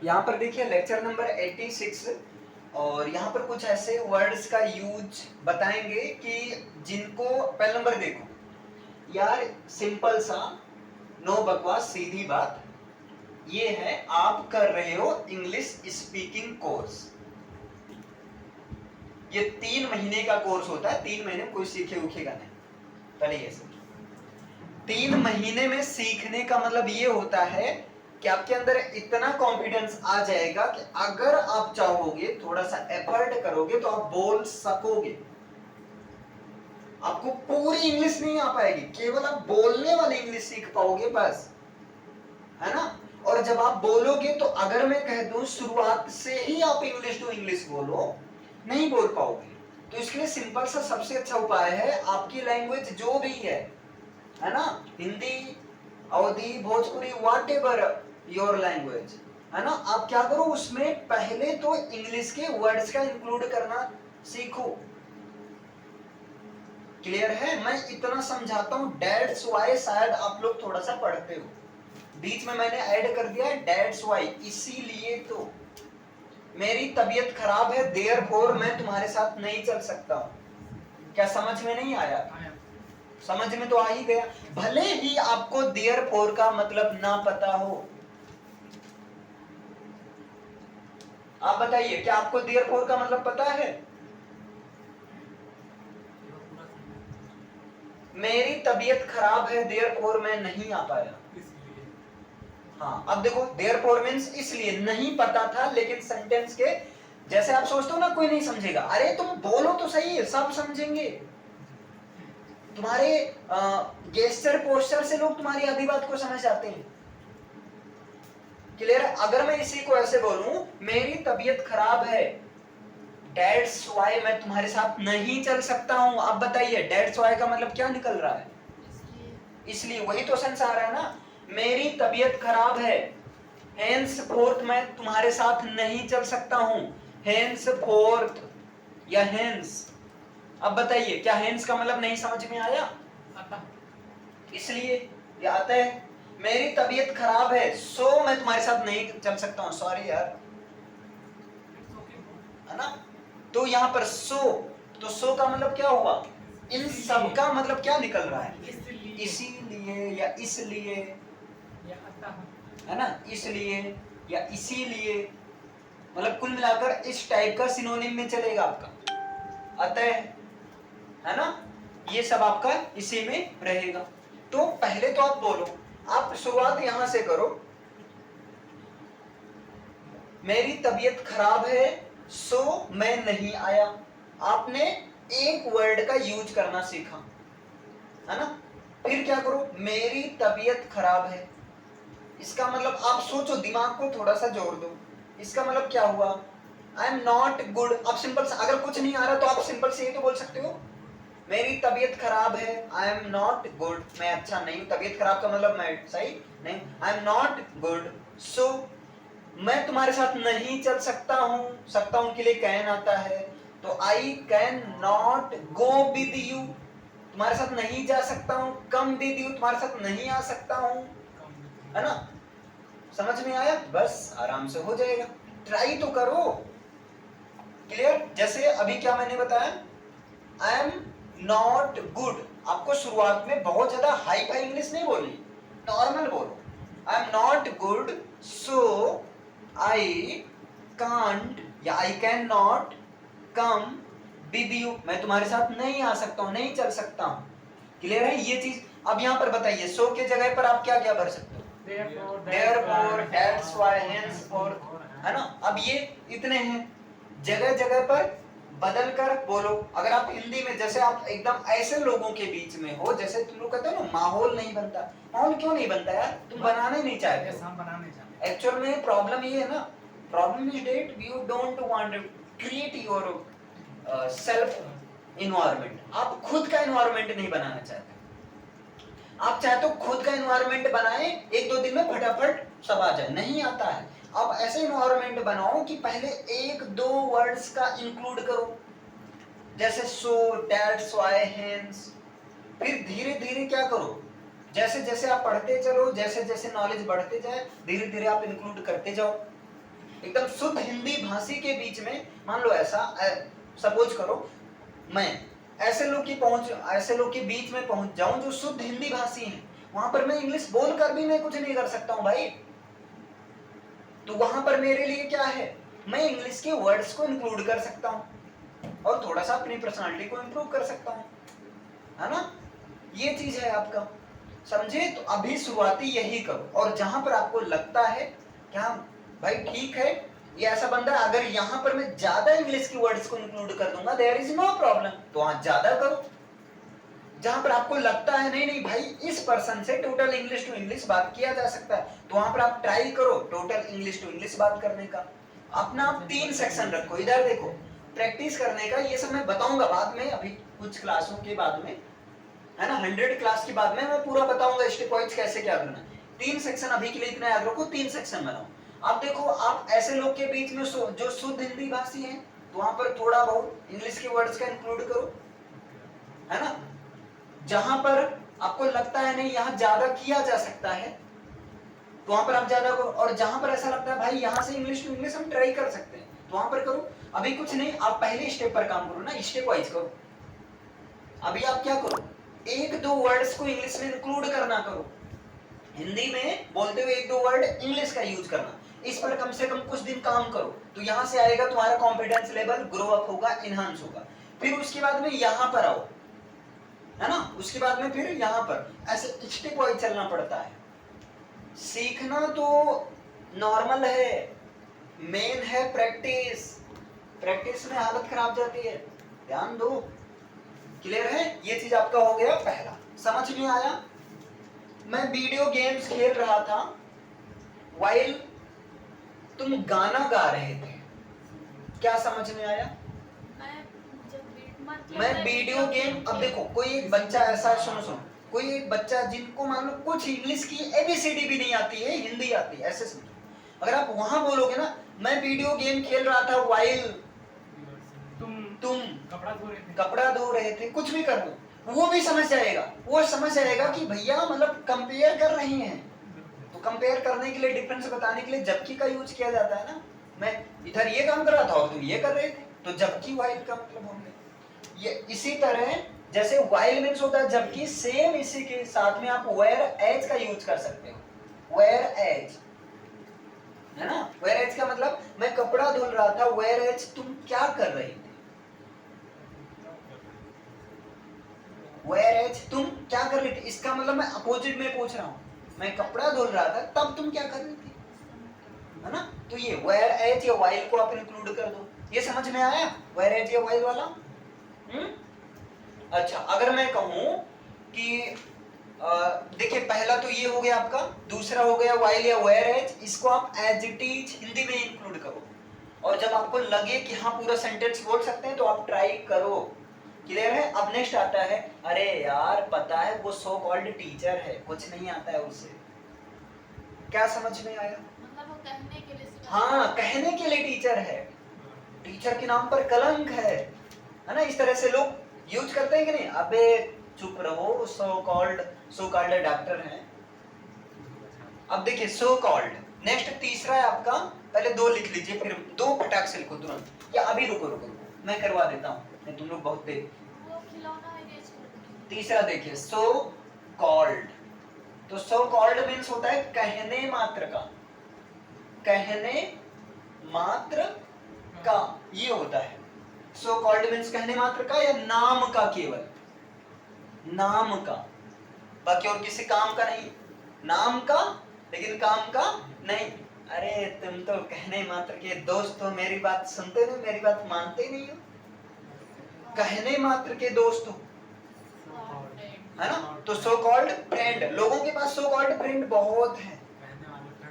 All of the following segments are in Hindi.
यहाँ पर देखिए लेक्चर नंबर 86 और यहाँ पर कुछ ऐसे वर्ड्स का यूज बताएंगे कि जिनको पहले नंबर देखो यार, सिंपल सा, नो बकवास, सीधी बात ये है, आप कर रहे हो इंग्लिश स्पीकिंग कोर्स। ये 3 महीने का कोर्स होता है, 3 महीने में कोई सीखे उखेगा नहीं, पहले ये समझो। 3 महीने में सीखने का मतलब ये होता है कि आपके अंदर इतना कॉन्फिडेंस आ जाएगा कि अगर आप चाहोगे, थोड़ा सा एफर्ट करोगे तो आप बोल सकोगे। आपको पूरी इंग्लिश नहीं आ पाएगी, केवल आप बोलने वाली इंग्लिश सीख पाओगे बस, है ना। और जब आप बोलोगे तो अगर मैं कह दूं शुरुआत से ही आप इंग्लिश टू इंग्लिश बोलो, नहीं बोल पाओगे। तो इसके लिए सिंपल सा सबसे अच्छा उपाय है, आपकी लैंग्वेज जो भी है ना, Hindi, Awadhi, Bhojpuri, whatever your language, है ना, आप क्या करो उसमें पहले तो इंग्लिश के वर्ड्स का इंक्लूड करना सीखो। क्लियर है? मैं इतना समझाता हूं, डेट्स वाई शायद आप लोग थोड़ा सा पढ़ते हो, बीच में मैंने ऐड कर दिया है डेट्स वाई, इसीलिए तो मेरी तबीयत खराब है, देयरफॉर मैं तुम्हारे साथ नहीं चल सकता हूं। क्या समझ में नहीं आया? समझ में तो आ ही गया, भले ही आपको देयरफॉर का मतलब ना पता हो। आप बताइए, क्या आपको देयरफॉर का मतलब पता है? मेरी तबीयत खराब है देयरफॉर मैं नहीं आ पाया। हाँ, अब देखो देयरफॉर मींस इसलिए, नहीं पता था, लेकिन सेंटेंस के जैसे आप सोचते हो ना कोई नहीं समझेगा, अरे तुम बोलो तो सही है, सब समझेंगे। तुम्हारे गेस्चर पोस्चर से लोग तुम्हारी आधी बात को समझ जाते हैं। क्लियर है? अगर मैं इसी को ऐसे बोलूं, मेरी तबीयत खराब है, डेट्स वाई मैं तुम्हारे साथ नहीं चल सकता हूं, अब बताइए डेट्स वाई का मतलब क्या निकल रहा है? इसलिए, वही तो सेंस आ रहा है ना, मेरी तबीयत खराब है, हेंस फोर्थ मैं तुम्हारे साथ नहीं चल सकता हूं, हेंस फोर्थ या हेंस। अब बताइए, क्या हेंस का मतलब नहीं समझ में आया? इसलिए ये आता है, मेरी तबीयत खराब है सो मैं तुम्हारे साथ नहीं चल सकता हूं, सॉरी यार, है ना। तो यहाँ पर सो, तो सो का मतलब क्या हुआ? इन सब का मतलब क्या निकल रहा है? इसीलिए या इसलिए, है ना, इसलिए या इसीलिए, मतलब कुल मिलाकर इस टाइप का सिनोनिम में चलेगा आपका, अतः, है ना, ये सब आपका इसी में रहेगा। तो पहले तो आप बोलो, आप शुरुआत यहां से करो, मेरी तबीयत खराब है सो मैं नहीं आया। आपने एक वर्ड का यूज करना सीखा, है ना। फिर क्या करो, मेरी तबीयत खराब है, इसका मतलब आप सोचो, दिमाग को थोड़ा सा जोड़ दो, इसका मतलब क्या हुआ? आई एम नॉट गुड। अब सिंपल सा, अगर कुछ नहीं आ रहा तो आप सिंपल से ये तो बोल सकते हो, मेरी तबीयत खराब है, आई एम नॉट गुड, मैं अच्छा नहीं हूं। तबीयत खराब का मतलब मैं सही नहीं, आई एम नॉट गुड, सो मैं तुम्हारे साथ नहीं चल सकता हूं के लिए कैन आता है, तो आई can not go with you, तुम्हारे साथ नहीं जा सकता हूं, कम विद यू, तुम्हारे साथ नहीं आ सकता हूं, है ना। समझ में आया? बस आराम से हो जाएगा, ट्राई तो करो। क्लियर? जैसे अभी क्या मैंने बताया, आई एम नॉट गुड, आपको शुरुआत में बहुत ज्यादा हाई फाई इंग्लिश नहीं बोलनी, नॉर्मल बोलो, I am not good so I can't या I can not come with you, मैं तुम्हारे साथ नहीं आ सकता हूं, नहीं चल सकता हूं। क्लियर है ये चीज? अब यहां पर बताइए, सो के जगह पर आप क्या क्या भर सकते हो? therefore, that's why, henceforth, है ना। अब ये इतने हैं, जगह जगह पर बदल कर बोलो। अगर आप हिंदी में, जैसे आप एकदम ऐसे लोगों के बीच में हो, जैसे तुम लोग कहते हो ना माहौल नहीं बनता, माहौल क्यों नहीं बनता यार? तुम बनाना ही नहीं चाहते। एक्चुअल में प्रॉब्लम ये है ना, problem is that you don't want to create yourself environment, आप खुद का इन्वायरमेंट नहीं बनाना चाहते। आप चाहे तो खुद का इन्वायरमेंट बनाएं, एक दो दिन में फटाफट सब आ जाए, नहीं आता है। अब ऐसे इन्वायरमेंट बनाओ कि पहले एक दो वर्ड्स का इंक्लूड करो, जैसे सो, दैट्स, व्हाई, हेंस। फिर धीरे धीरे क्या करो, जैसे जैसे आप पढ़ते चलो, जैसे जैसे नॉलेज बढ़ते जाए, धीरे धीरे आप इंक्लूड करते जाओ। एकदम शुद्ध हिंदी भाषी के बीच में, मान लो ऐसा सपोज करो मैं ऐसे लोग के बीच में पहुंच जाऊं जो शुद्ध हिंदी भाषी हैं, वहां पर मैं इंग्लिश बोलकर भी मैं कुछ नहीं कर सकता हूं भाई। तो वहां पर मेरे लिए क्या है, मैं इंग्लिश के वर्ड्स को इंक्लूड कर सकता हूं और थोड़ा सा अपनी पर्सनालिटी को इंप्रूव कर सकता हूं, है ना। ये चीज है आपका, समझे। तो अभी शुरुआती यही करो, और जहां पर आपको लगता है कि हाँ भाई ठीक है ये ऐसा बंदा, अगर यहाँ पर मैं ज्यादा इंग्लिश की वर्ड्स को इंक्लूड कर दूंगा देयर इज नो प्रॉब्लम, तो वहां ज्यादा करो। जहां पर आपको लगता है नहीं नहीं भाई इस पर्सन से टोटल इंग्लिश टू इंग्लिश बात किया जा सकता है, तो वहां पर आप ट्राई करो टोटल इंग्लिश टू इंग्लिश बात करने का। अपना आप 3 सेक्शन रखो, इधर देखो प्रैक्टिस करने का, ये सब मैं बताऊंगा बाद में, अभी कुछ क्लासों के बाद में, है ना, 100 क्लास के बाद में मैं पूरा बताऊंगा स्टेप वाइज कैसे क्या करना है। 3 सेक्शन अभी के लिए इतना याद रखो, 3 सेक्शन बनाओ। आप देखो आप ऐसे लोग के बीच में जो शुद्ध हिंदी भाषी हैं, तो वहां पर थोड़ा बहुत इंग्लिश के वर्ड्स का इंक्लूड करो, है ना। जहां पर आपको लगता है नहीं यहाँ ज्यादा किया जा सकता है, तो वहां पर आप ज्यादा करो, और जहां पर ऐसा लगता है भाई यहाँ से इंग्लिश टू इंग्लिश हम ट्राई कर सकते हैं, तो वहां पर करो। अभी कुछ नहीं, आप पहले स्टेप पर काम करो ना, स्टेप वाइज करो। अभी आप क्या करो, 1-2 वर्ड्स को इंग्लिश में इंक्लूड करना करो, हिंदी में बोलते हुए 1-2 वर्ड इंग्लिश का यूज करना, इस पर कम से कम कुछ दिन काम करो, तो यहां से आएगा तुम्हारा कॉन्फिडेंस लेवल ग्रो अप होगा, इनहांस होगा। फिर उसके बाद में यहां पर आओ, है ना, उसके बाद में फिर यहां पर ऐसे स्टेप वाइज चलना पड़ता है। सीखना तो नॉर्मल है, मेन है प्रैक्टिस, प्रैक्टिस में हालत खराब जाती है, ध्यान दो। क्लियर है, ये चीज आपका हो गया पहला, समझ में आया। मैं वीडियो गेम्स खेल रहा था वाइल तुम गाना गा रहे थे, क्या समझ में आया। मैं वीडियो गेम, अब देखो कोई एक बच्चा ऐसा, सुनो कोई एक बच्चा जिनको मान लो कुछ इंग्लिश की एबीसीडी भी नहीं आती है, हिंदी आती है, ऐसे समझो, अगर आप वहां बोलोगे ना मैं वीडियो गेम खेल रहा था वाइल तुम कपड़ा धो रहे थे, कुछ भी कर दो, वो भी समझ जाएगा, वो समझ जाएगा कि भैया मतलब कंपेयर कर रहे हैं। तो कंपेयर करने के लिए, डिफरेंस बताने के लिए जबकि का यूज किया जाता है ना, मैं इधर ये काम कर रहा था और तुम ये कर रहे थे, तो जबकि वाइल का मतलब होंगे ये। इसी तरह जैसे वाइल मींस होता है जबकि, सेम इसी के साथ में आप वेयर एज का यूज कर सकते हो, वेयर एज, है ना। वेयर एज का मतलब मैं कपड़ा धुल रहा था, वेयर एज तुम क्या कर रही थी, वेयर एज तुम क्या कर रही थी, इसका मतलब मैं अपोजिट में पूछ रहा हूं, मैं कपड़ा धुल रहा था तब तुम क्या कर रही थी, है ना। तो ये वेयर एज या वाइल को आप इंक्लूड कर दो, ये समझ में आया वेयर एज या वाइल वाला। अच्छा, अगर मैं कहूं कि देखिए पहला तो ये हो गया आपका, दूसरा हो गया वाइल या वेयर एज, इसको आप एज इट इज हिंदी में इंक्लूड करो, और जब आपको लगे कि हाँ पूरा सेंटेंस बोल सकते हैं तो आप ट्राई करो। क्लियर है। अब नेक्स्ट आता है, अरे यार पता है वो सो कॉल्ड टीचर है, कुछ नहीं आता है उसे, क्या समझ में आया, मतलब वो कहने के लिए, हाँ कहने के लिए टीचर है, टीचर के नाम पर कलंक है ना, इस तरह से लोग यूज करते हैं कि नहीं, अबे चुप रहो सो कॉल्ड डॉक्टर है। अब देखिए सो कॉल्ड, नेक्स्ट तीसरा है आपका, पहले 2 लिख लीजिए, फिर 2 फटाक से लिखो तुरंत, या अभी रुको मैं करवा देता हूँ, नहीं तुम लोग बहुत देर। वो खिलौना है ये छोटा। तीसरा देखिए सो कॉल्ड, तो सो कॉल्ड मीन्स होता है कहने मात्र का, कहने मात्र का ये होता है सो कॉल्ड मीन्स कहने मात्र का या नाम का, केवल नाम का, बाकी और किसी काम का नहीं, नाम का लेकिन काम का नहीं। अरे तुम तो कहने मात्र के दोस्त हो, मेरी बात सुनते नहीं, मेरी बात मानते नहीं हो, कहने मात्र के दोस्त हो, है ना। तो सो कॉल्ड फ्रेंड, लोगों के पास सो कॉल्ड फ्रेंड बहुत है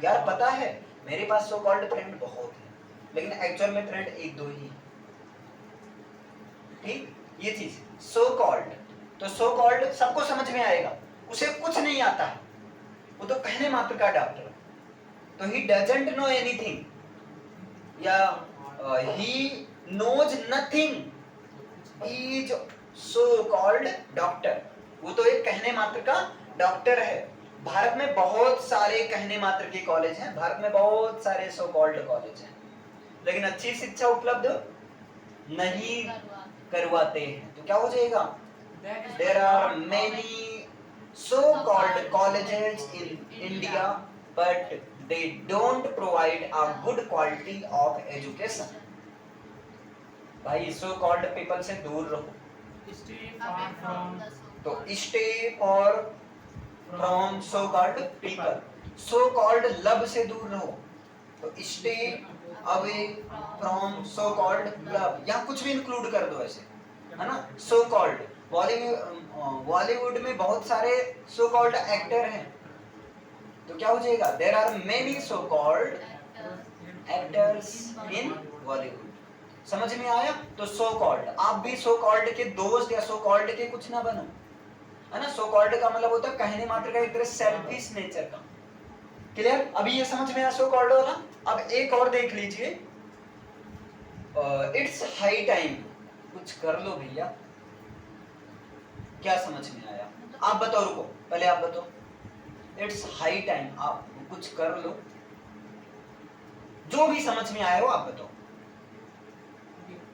यार, पता है मेरे पास सो कॉल्ड फ्रेंड बहुत है, लेकिन एक्चुअल में फ्रेंड 1-2 ही, ठीक। ये चीज सो कॉल्ड, तो सो कॉल्ड सबको समझ में आएगा, उसे कुछ नहीं आता है, वो तो कहने मात्र का डॉक्टर, तो ही डजंट नो एनीथिंग या he knows nothing, he is so called doctor, वो तो एक कहने मात्र का डॉक्टर है। भारत में बहुत सारे कहने मात्र के कॉलेज हैं, भारत में बहुत सारे सो कॉल्ड कॉलेज हैं, लेकिन अच्छी शिक्षा उपलब्ध नहीं करवाते हैं। तो क्या हो जाएगा? There are many so-called colleges in India, but they don't provide a good quality of education. भाई so called people से दूर रहो। Stay far from तो stay और from so called people, so called love से दूर रहो। तो stay away from so called love, यहाँ कुछ भी इंक्लूड कर दो ऐसे, है ना? so called बॉलीवुड में बहुत सारे so called एक्टर हैं, तो क्या हो जाएगा? There are many so called actors in Bollywood. समझ में आया? तो so called, आप भी so called के दोस्त या so called के कुछ ना बनो, है ना? so called का मतलब होता है कहने मात्र का, एक तरह सेल्फिश नेचर का। क्लियर? अभी ये समझ में आया so called वाला। अब एक और देख लीजिए, इट्स हाई टाइम। कुछ कर लो भैया, क्या समझ में आया? आप बताओ, रुको पहले आप बताओ। इट्स हाई टाइम, आप कुछ कर लो, जो भी समझ में आया हो आप बताओ।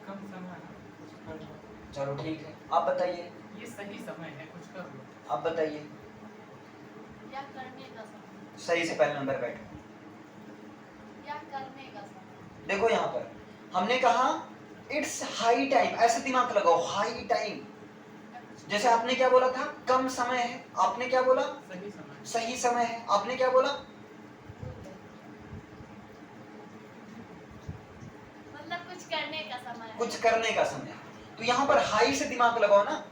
कम समय है, कुछ कर लो। चलो ठीक है, आप बताइए। ये सही समय है, कुछ कर लो। आप बताइए। या करने का समय, सही से पहले नंबर बैठो। या करने का समय। देखो यहाँ पर हमने कहा इट्स हाई टाइम, ऐसे दिमाग लगाओ, हाई टाइम। जैसे आपने क्या बोला था? कम समय है। आपने क्या बोला? सही समय। सही समय है। आपने क्या बोला? मतलब कुछ करने का समय है। कुछ करने का समय। तो यहाँ पर हाई से दिमाग लगाओ ना,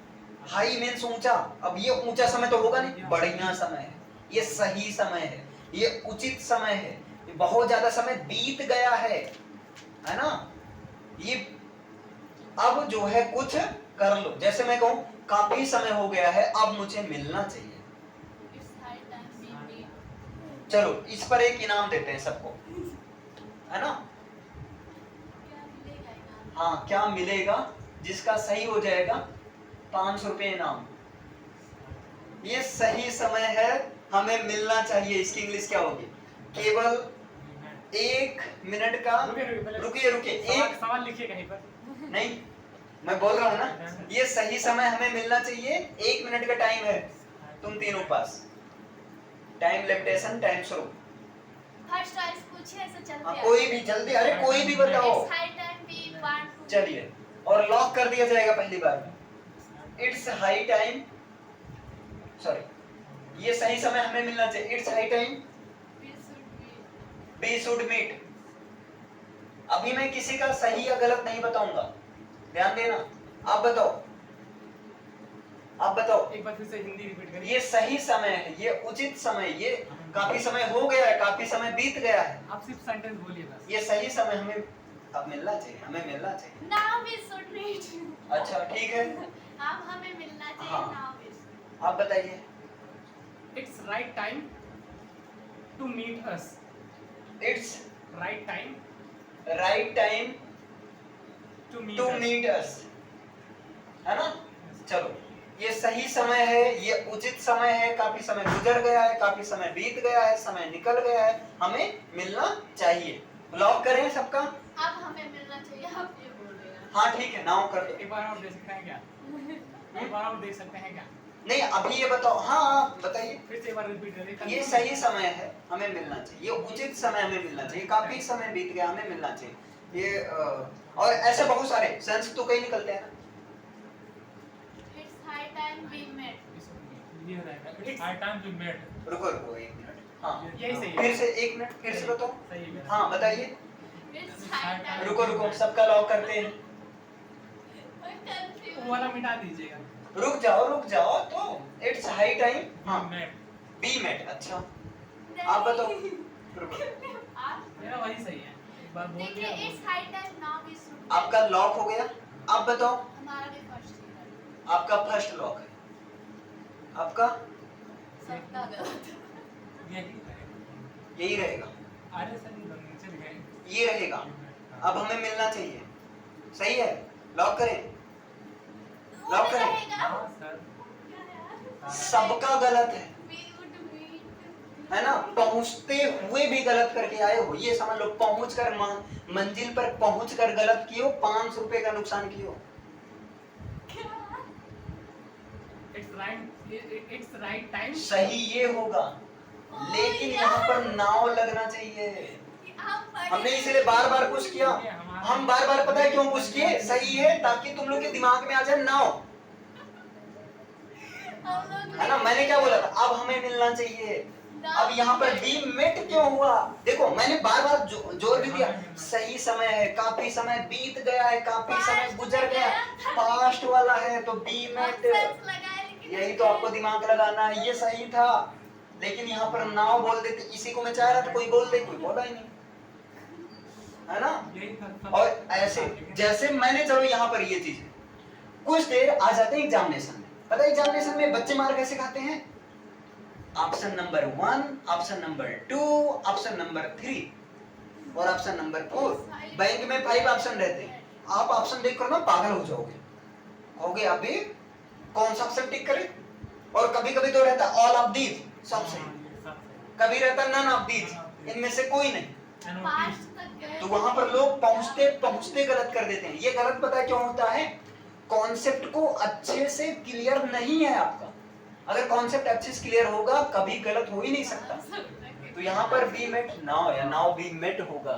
हाई मीन्स ऊंचा। अब ये ऊंचा समय तो होगा नहीं, बढ़िया समय है, ये सही समय है, ये उचित समय है, ये बहुत ज्यादा समय बीत गया है ना? ये अब जो है कुछ कर लो। जैसे मैं कहूं काफी समय हो गया है, अब मुझे मिलना चाहिए। It's high time we meet. चलो इस पर एक इनाम देते हैं सबको, है ना? क्या मिलेगा इनाम? हाँ, क्या मिलेगा? जिसका सही हो जाएगा 500 रुपये इनाम। ये सही समय है, हमें मिलना चाहिए। इसकी इंग्लिश क्या होगी? केवल 1 मिनट का। रुकिए एक सवाल लिखिए कहीं पर। नहीं, मैं बोल रहा हूँ ना, ये सही समय हमें मिलना चाहिए। 1 मिनट का टाइम है तुम तीनों पास। टाइम लिमिटेशन, टाइम शुरू। फर्स्ट चॉइस पूछिए, ऐसे चलते हाँ, हैं। कोई भी जल्दी, अरे कोई भी बताओ। It's high time we want to. चलिए, और लॉक कर दिया जाएगा पहली बार में। इट्स हाई टाइम, सॉरी, ये सही समय हमें मिलना चाहिए। It's high time We should meet. We should meet. अभी मैं किसी का सही या गलत नहीं बताऊंगा, ध्यान देना। आप बताओ, आप बताओ। एक बार फिर से हिंदी रिपीट करिए। ये सही समय है, ये उचित समय, ये काफी समय हो गया है, काफी समय बीत गया है। आप सिर्फ सेंटेंस बोलिए बस। ये सही समय हमें अब मिलना चाहिए, हमें मिलना चाहिए। Now we should meet. अच्छा ठीक है, अब हमें मिलना चाहिए। हाँ। Now we should. आप बताइए। It's right time to meet us. It's right time right time to to meet us, है ना? चलो, ये सही समय है, ये उचित समय है, काफी समय गुजर गया है, काफी समय बीत गया है, समय निकल गया है, हमें मिलना चाहिए। लॉक करें सबका? अब हमें मिलना चाहिए, आप ये बोल रहे हैं। हाँ ठीक है, नाउ कर दो। एक बार और दे सकते हैं क्या? एक बार और दे सकते हैं क्या? नहीं, अभी ये बताओ। हाँ बताइए। फिर से एक बार रिपीट करिए। ये सही समय है, हमें मिलना चाहिए, ये उचित समय हमें मिलना चाहिए, काफी समय बीत गया, हमें मिलना चाहिए। ये और ऐसे बहुत सारे सेंस तो कई निकलते हैं ना। It's high time we met. ये रहेगा। It's high time to meet. रुको रुको 1 मिनट। हाँ यही सही है। फिर से 1 मिनट, फिर से बताओ। सही है। हाँ बताइए। It's high time. रुको रुको, सबका लॉक करते हैं। मैं confused. वो वाला मिटा दीजिएगा। रुक जाओ। तो इट्स हाई टाइम। हाँ, मीट। Be met. अच्छा आप बताओ। रुको, आप मेरा वही सही है। एक बार बोल देखिए, दिया। it's high time now we should meet. आपका लॉक हो गया। आप बताओ। हमारा भी फर्स्ट ही है। आपका फर्स्ट लॉक है, आपका सबका गलत। यही रहेगा। यही रहेगा, अरे सर नीचे लिखे। ये रहेगा। अब हमें मिलना चाहिए, सही है? लॉक करें? लॉक करें? रहेगा। हाँ सर। क्या यार? सबका गलत है। We would meet. है ना, पहुंचते हुए भी गलत करके आए हो, ये समझ लो। पहुंचकर मंजिल पर पहुंचकर गलत किए हो, 500 रुपए का नुकसान किए हो। It's right time. सही ये होगा, लेकिन यहाँ पर नाव लगना चाहिए। हमने इसलिए बार बार पुश किया। हम बार बार पता है क्यों पुश किए? सही है, ताकि तुम लोग के दिमाग में आ जाए नाव, है ना। मैंने क्या बोला था? अब हमें मिलना चाहिए। अब यहाँ पर बी मेट क्यों हुआ? देखो मैंने बार बार जोर भी दिया, सही समय है, काफी समय बीत गया है, काफी समय गुजर गया, पास्ट वाला है, तो बी मेट। यही तो आपको दिमाग लगाना है, ये सही था, लेकिन यहाँ पर नाव बोल देते। इसी को मैं चाह रहा था कोई बोल दे, कोई बोला ही नहीं, है ना। और ऐसे जैसे मैंने, चलो यहाँ पर ये चीज, कुछ देर आ जाते हैं एग्जामिनेशन में। पता है एग्जामिनेशन में बच्चे मार कैसे खाते हैं? Option number 1, option number 2, option number 3 और ऑप्शन नंबर 4। बैंक में 5 ऑप्शन रहते हैं। आप ऑप्शन देखकर ना पागल हो जाओगे, कहोगे अभी कौन सा ऑप्शन टिक करें। और कभी कभी तो रहता ऑल ऑफ दीज, सब सही, कभी रहता नन ऑफ दीज, इनमें से कोई नहीं। तो वहां पर लोग पहुंचते पहुंचते गलत कर देते हैं। ये गलत पता है क्यों होता है? कॉन्सेप्ट को अच्छे से क्लियर नहीं है आपका। अगर कॉन्सेप्ट अच्छे से क्लियर होगा, कभी गलत हो ही नहीं सकता। तो यहाँ पर बी मेट नाउ या नाउ बी मेट होगा।